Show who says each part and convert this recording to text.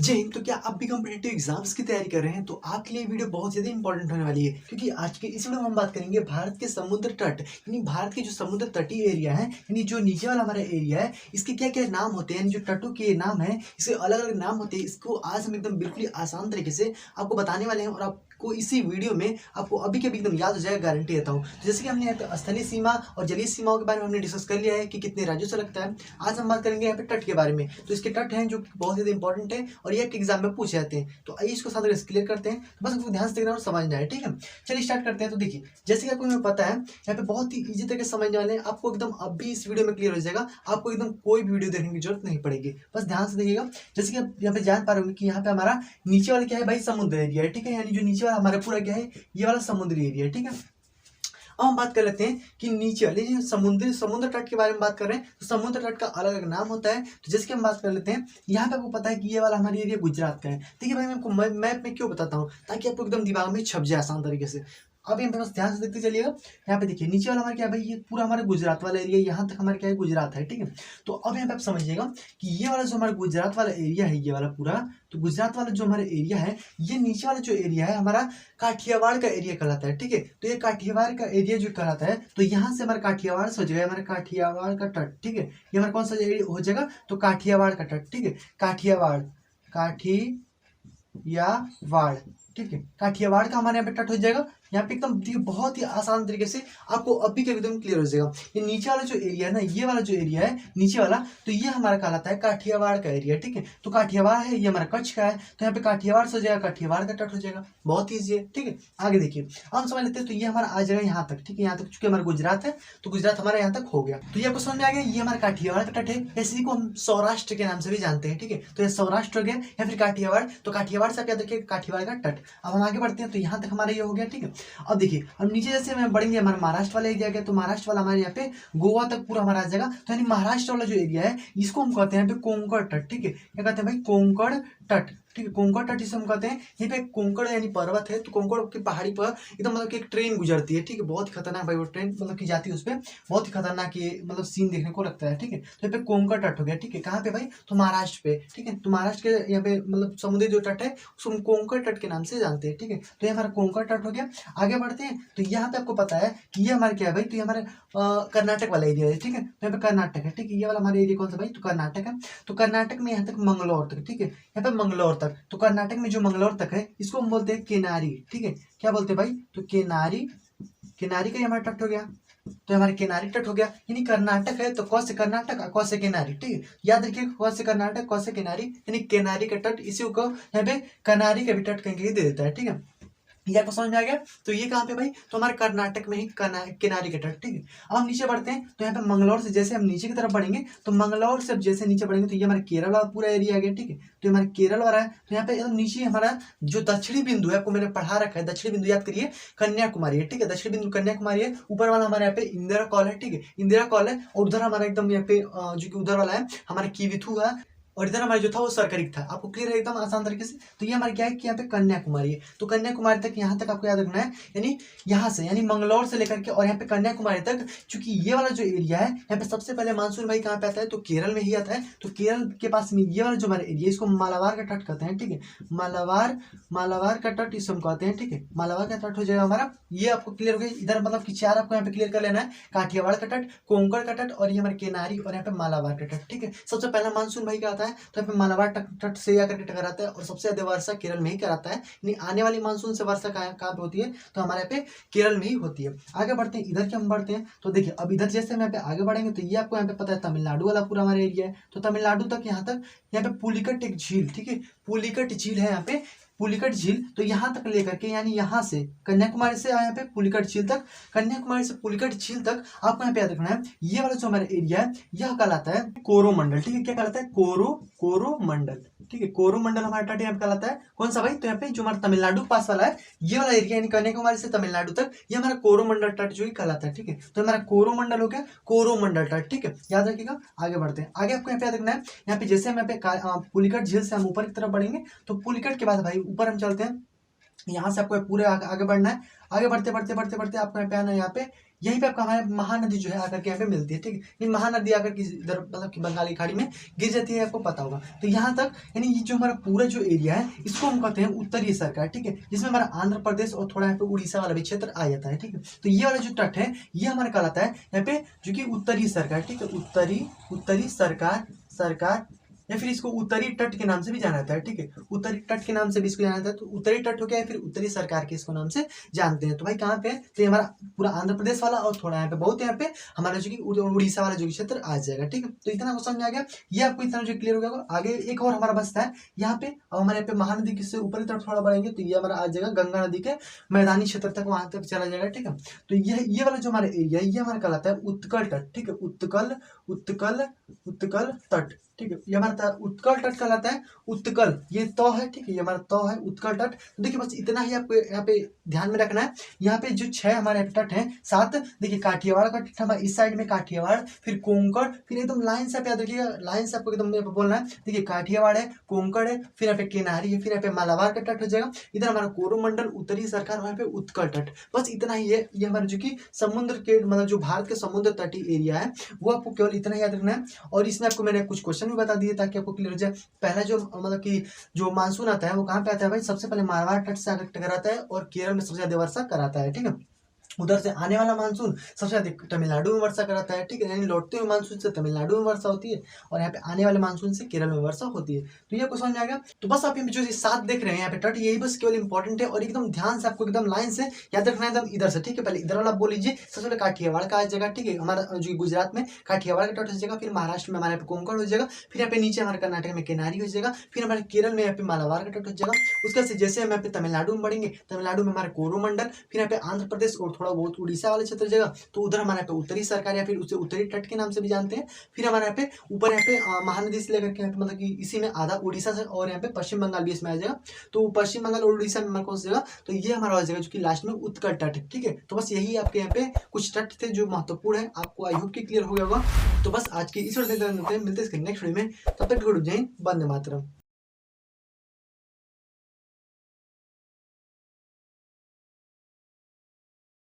Speaker 1: जय हिंद। तो क्या आप भी कॉम्पिटिटिव एग्जाम्स की तैयारी कर रहे हैं तो आपके लिए वीडियो बहुत ज़्यादा इंपॉर्टेंट होने वाली है, क्योंकि आज के इस वीडियो में हम बात करेंगे भारत के समुद्र तट यानी भारत के जो समुद्र तटीय एरिया है यानी जो नीचे वाला हमारा एरिया है, इसके क्या क्या नाम होते हैं, जो तटों के नाम है इसके अलग अलग नाम होते हैं। इसको आज हम एकदम बिल्कुल आसान तरीके से आपको बताने वाले हैं और आपको इसी वीडियो में आपको अभी के अभी एकदम याद हो जाएगा, गारंटी देता हूँ। तो जैसे कि हमने यहाँ पे स्थलीय सीमा और जलीय सीमाओं के बारे में हमने डिस्कस कर लिया है कि कितने राज्यों से लगता है। आज हम बात करेंगे यहाँ पे तट के बारे में। तो इसके तट हैं जो बहुत ज़्यादा इंपॉर्टेंट है और ये एग्जाम में पूछे जाते हैं। तो आइए इसको साथ क्लियर करते हैं, तो बस आपको ध्यान से देखना और समझना है, ठीक है। चलिए स्टार्ट करते हैं। तो देखिए, जैसे कि आपको हमें पता है यहाँ पे बहुत ही इजी तरीके से समझने वाले हैं, आपको एकदम अभी इस वीडियो में क्लियर हो जाएगा, आपको एकदम कोई भी वीडियो देखने की जरूरत नहीं पड़ेगी, बस ध्यान से देखिएगा। जैसे कि आप यहाँ पे जान पा रहे होंगे कि यहाँ पे हमारा नीचे वाला क्या है भाई, समुद्र एरिया है, ठीक है। यानी जो नीचे वाला हमारा पूरा क्या है, ये वाला समुद्री एरिया है, ठीक है। अब हम बात कर लेते हैं कि नीचे वाले समुद्र तट के बारे में बात कर रहे हैं, तो समुद्र तट का अलग अलग नाम होता है। तो जैसे कि हम बात कर लेते हैं, यहाँ पे आपको पता है कि ये वाला हमारी एरिया गुजरात का है। देखिए भाई, मैं आपको मैप में क्यों बताता हूँ, ताकि आपको एकदम दिमाग में छप जाए आसान तरीके से। अब यहाँ पे बस ध्यान से देखते चलिएगा। यहाँ पे देखिए, नीचे वाला हमारा क्या है भाई, ये पूरा हमारा गुजरात वाला एरिया, यहाँ तक हमारा क्या है, गुजरात है, ठीक है। तो अब यहाँ पे आप समझिएगा कि ये वाला जो हमारा गुजरात वाला एरिया है, ये वाला पूरा, तो गुजरात वाला जो हमारा एरिया है, ये नीचे वाला जो एरिया है हमारा काठियावाड़ का एरिया कहलाता है, ठीक है। तो ये काठियावाड़ का एरिया जो कहलाता है, तो यहाँ से हमारा काठियावाड़ से हो जाएगा हमारा काठियावाड़ का तट, ठीक है। ये हमारा कौन सा एरिया हो जाएगा, तो काठियावाड़ का तट, ठीक है। काठियावाड़ ठीक है, काठियावाड़ का हमारे यहाँ पे तट हो जाएगा। यहाँ पे एकदम देखिए बहुत ही आसान तरीके से आपको अभी के एकदम क्लियर हो जाएगा। ये नीचे वाला जो एरिया है ना, ये वाला जो एरिया है नीचे वाला, तो ये हमारा कहलाता है काठियावाड़ का एरिया, ठीक है। तो काठियावाड़ है, ये हमारा कच्छ का है, तो यहाँ पे काठियावाड़ से हो जाएगा, काठियावाड़ का तट हो जाएगा। बहुत ईजी है, ठीक है। आगे देखिए, अब हम समझ लेते हैं। तो ये हमारा आ जाएगा यहाँ तक, ठीक है। यहाँ तक चूंकि हमारा गुजरात है, तो गुजरात हमारा यहाँ तक हो गया। तो ये आपको समझ में आ गया, ये हमारा काठियावाड़ का तट है। इसी को हम सौराष्ट्र के नाम से भी जानते हैं, ठीक है। तो ये सौराष्ट्र हो गया या फिर काठियावाड़। तो काठियावाड़ से आप याद रखिए काठियावाड़ का तट। अब हम आगे बढ़ते हैं, तो यहाँ तक हमारा ये हो गया, ठीक है। अब देखिए, अब नीचे जैसे हम बढ़ेंगे, हमारा महाराष्ट्र वाला एरिया गया, तो महाराष्ट्र वाला हमारे यहाँ पे गोवा तक पूरा हमारा आ जाएगा। तो यानी महाराष्ट्र वाला जो एरिया है, इसको हम कहते हैं यहाँ पे कोंकण तट, ठीक है। क्या कहते हैं भाई, कोंकण तट, ठीक है। कोंकण तट इसे हम कहते हैं। यहाँ पे कोंकण यानी पर्वत है, तो कोंकण की पहाड़ी पर एकदम मतलब कि एक ट्रेन गुजरती है, ठीक है। बहुत ही खतरनाक भाई वो ट्रेन मतलब की जाती है, उस पर बहुत ही खतरनाक ये मतलब सीन देखने को लगता है, ठीक है। तो यहाँ पे कोंकण तट हो गया, ठीक है। कहाँ पे भाई, तो महाराष्ट्र पे, ठीक है। तो महाराष्ट्र के यहाँ पे मतलब समुद्री जो तट है उसको हम कोंकण तट के नाम से जानते हैं, ठीक है। तो ये हमारा कोंकण तट हो गया। आगे बढ़ते हैं, तो यहाँ पे आपको पता है कि ये हमारे क्या है भाई, तो ये हमारे कर्नाटक वाला एरिया है, ठीक है। तो यहाँ पे कर्नाटक है, ठीक है। ये वाला हमारा एरिया कौन सा भाई, तो कर्नाटक है। तो कर्नाटक में यहाँ तक मंगलौर तक, ठीक है। यहाँ पे मंगलौर तक, तो कर्नाटक में जो मंगलौर तक है इसको हम बोलते हैं केनारी, ठीक है। क्या बोलते हैं भाई, तो केनारी, केनारी का हमारा तट हो गया। तो हमारे केनारी तट हो गया, यानी कर्नाटक है तो क से कर्नाटक, क से केनारी, ठीक है। याद रखिए, क से कर्नाटक, क से केनारी, यानी केनारी का तट, इसी को यहाँ पे कनारी का भी तट कहीं दे देता है, ठीक है। ये आपको समझ में आ गया। तो ये कहाँ पे भाई, तो हमारे कर्नाटक में ही किनारे के तट, ठीक है। अब हम नीचे बढ़ते हैं, तो यहाँ पे मंगलौर से जैसे हम नीचे की तरफ बढ़ेंगे, तो मंगलौर से अब जैसे नीचे बढ़ेंगे, तो ये हमारा केरल वाला पूरा एरिया आ गया, ठीक है। तो हमारे केरल वाला है। तो यहाँ पे एकदम नीचे हमारा जो दक्षिणी बिंदु है, आपको मैंने पढ़ा रखा है, दक्षिणी बिंदु याद करिए, कन्याकुमारी है, ठीक है। दक्षिणी बिंदु कन्याकुमारी है। ऊपर वाला हमारे यहाँ पे इंदिरा कॉल है, ठीक है, इंदिरा कॉल है। और उधर हमारा एकदम यहाँ पे जो कि उधर वाला है हमारा किविथु है, और इधर हमारा जो था वो सरकरिक था। आपको क्लियर है एकदम आसान तरीके से। तो ये हमारे क्या है कि यहाँ पे कन्याकुमारी है, तो कन्याकुमारी तक यहाँ तक आपको याद रखना है, यानी यहाँ से यानी मंगलौर से लेकर के और यहाँ पे कन्याकुमारी तक। चूंकि ये वाला जो एरिया है, यहाँ पे सबसे पहले मानसून भाई कहाँ पे आता है, तो केरल में ही आता है। तो केरल के पास में ये वाला जो हमारा एरिया, इसको मालाबार का तट कहते हैं, ठीक है। मालाबार का तट इसे हम कहते हैं, ठीक है। मालाबार का तट हो जाएगा हमारा। ये आपको क्लियर हो गया इधर, मतलब कि चार आपको यहाँ पे क्लियर कर लेना है, काठियावाड़ का तट, कोंकण का तट, और ये हमारे केनारी, और यहाँ पे मालाबार का तट, ठीक है। सबसे पहला मानसून भाई का आता है, तो यहाँ पे मालाबार तट से आकर के टकराता है, और सबसे ज्यादा वर्षा केरल में ही कराता है। यानी आने वाली मानसून से वर्षा कहाँ पे होती है, तो हमारे यहाँ पे केरल में ही होती है। आगे बढ़ते हैं, इधर के हम बढ़ते हैं। तो देखिए, अब इधर जैसे हम यहाँ पे आगे बढ़ेंगे, तो ये आपको यहाँ पे पता है तमिलनाडु वाला पूरा हमारा एरिया है। तो तमिलनाडु तक यहाँ पे पुलिकट एक झील, ठीक है, पुलिकट झील है यहाँ पे, पुलिकट झील। तो यहाँ तक लेकर के, यानी यहाँ से कन्याकुमारी से यहाँ पे पुलिकट झील तक, कन्याकुमारी से पुलिकट झील तक आपको यहाँ पे याद रखना है, ये वाला जो हमारा एरिया है यह कहलाता है कोरोमंडल, ठीक है। क्या कहलाता है, कोरोमंडल, ठीक है। कोरोमंडल हमारा तट यहाँ कहलाता है। कौन सा भाई, तो यहाँ पे जो हमारा तमिलनाडु पास वाला है, ये वाला एरिया यानी कन्याकुमारी से तमिलनाडु तक, ये हमारा कोरोमंडल तट जो ही कहलाता है, ठीक है। तो हमारा कोरोमंडल हो गया, कोरोमंडल तट, ठीक है। याद रखिएगा। आगे बढ़ते हैं, आगे आपको यहाँ पे याद रखना है, यहाँ पे जैसे हम यहाँ पे पुलिकट झील से हम ऊपर की तरफ बढ़ेंगे, तो पुलिकट के बाद भाई ऊपर हम चलते हैं, यहाँ से आपको पूरे आगे बढ़ना है। आगे बढ़ते बढ़ते बढ़ते बढ़ते आपको यहाँ पे आना है, यहाँ पे यहीं पे आपका हमारे महानदी जो है आकर के यहाँ पे मिलती है, ठीक है। ये महानदी आकर के इधर मतलब कि बंगाल की खाड़ी में गिर जाती है, आपको पता होगा। तो यहाँ तक यानी ये जो हमारा पूरा जो एरिया है इसको हम कहते हैं उत्तरीय सरकार, ठीक है। जिसमें हमारा आंध्र प्रदेश और थोड़ा यहाँ पे उड़ीसा वाला भी क्षेत्र आ जाता है, ठीक है। तो ये वाला जो तट है ये हमारा कहलाता है यहाँ पे जो कि उत्तरीय सरकार, ठीक है। उत्तरी सरकार या फिर इसको उत्तरी तट के नाम से भी जाना जाता है, ठीक है। उत्तरी तट के नाम से भी इसको जाना जाता है। तो उत्तरी तट हो गया है, फिर उत्तरी सरकार के इसको नाम से जानते हैं। तो भाई कहाँ पे है, तो ये हमारा पूरा आंध्र प्रदेश वाला और थोड़ा यहाँ पे बहुत यहाँ पे हमारा जो कि उड़ीसा वाला जो क्षेत्र आ जाएगा, ठीक है। तो इतना को समझ में आ गया, ये आपको इतना जो क्लियर हो गया। आगे एक और हमारा बचता है यहाँ पे। अब हमारे यहाँ पे महानदी से ऊपरी तरफ थोड़ा बढ़ेंगे तो ये हमारा आ जाएगा गंगा नदी के मैदानी क्षेत्र तक, वहां तक चला जाएगा, ठीक है। तो ये वाला जो हमारा एरिया है ये हमारा कहलाता है उत्कल तट, ठीक है। उत्कल तट, ठीक है। ये हमारा उत्कल तट कहलाता है। उत्कल ये तो है, ठीक है। ये हमारा तो है उत्कल तट। तो देखिए बस इतना ही आपको यहाँ पे ध्यान में रखना है। यहाँ पे जो 6 हमारे तट हैं, 7 देखिए काठियावाड़ का तट हमारा इस साइड में काठियावाड़, फिर कोंकण, फिर एकदम लाइन से आप याद रखिएगा, लाइन से आपको एकदम बोलना है। देखिए काठियावाड़ है, कोंकण है, फिर यहाँ पे केनारी है, फिर यहाँ पे मालाबार का तट हो जाएगा। इधर हमारा कोरोमंडल, उत्तरी सरकार, वहाँ पे उत्कल तट। बस इतना ही है। ये हमारे जो कि समुद्र के मतलब जो भारत के समुद्र तटीय एरिया है वो आपको केवल इतना ही याद रखना है। और इसमें आपको मैंने कुछ क्वेश्चन भी बता दिए ताकि आपको क्लियर हो जाए। पहला जो मतलब कि जो मानसून आता है वो कहाँ पे आता है भाई, सबसे पहले मारवाड़ तट से आकर टकराता है और केरल में सबसे ज्यादा वर्षा कराता है, ठीक है। उधर से आने वाला मानसून सबसे अधिक तमिलनाडु में वर्षा कराता है, ठीक है। यानी लौटते हुए मानसून से तमिलनाडु में वर्षा होती है और यहाँ पे आने वाले मानसून से केरल में वर्षा होती है। तो ये क्वेश्चन समझ में आ गया। तो बस आप जो 7 देख रहे हैं यहाँ पे तट, यही बस केवल इंपॉर्टेंट है और एकदम ध्यान से आपको एकदम लाइन से याद रखना है एकदम इधर से, ठीक है। पहले इधर वाला बोल लीजिए। सबसे पहले काठियावाड़ का आ जाएगा, ठीक है। हमारा जो गुजरात में काठियावाड़ का तट हो जाएगा, फिर महाराष्ट्र में हमारे कोंकण हो जाएगा, फिर यहाँ पे नीचे हमारे कर्नाटक में केनारी हो जाएगा, फिर हमारे केरल में यहाँ पे मालाबार का तट हो जाएगा। उसके से जैसे हम यहाँ पे तमिलनाडु में बढ़ेंगे, तमिलनाडु में हमारे कोरोमंडल, फिर यहाँ पे आंध्र प्रदेश और थोड़ा बहुत उड़ीसा वाले क्षेत्र जगह, तो उधर हमारे यहाँ पे उत्तरी सरकार या फिर उसे उत्तरी तट के नाम से भी जानते हैं। फिर हमारे यहाँ पे ऊपर यहाँ पे महानदी से लेकर के यहाँ पे मतलब कि इसी में आधा उड़ीसा से और यहाँ पे पश्चिम बंगाल भी इसमें आ जाएगा। तो पश्चिम बंगाल और उड़ीसा में कौन सी जगह, तो ये हमारा जगह जो कि लास्ट में उत्कल तट है, ठीक है। तो बस यही आपके यहाँ पे कुछ तट थे जो महत्वपूर्ण है, आपको आई होप कि क्लियर हो गया होगा। तो बस आज की इस वीडियो में मिलते हैं इसके नेक्स्ट वीडियो में। तब तक जय हिंद, वंदे मातरम।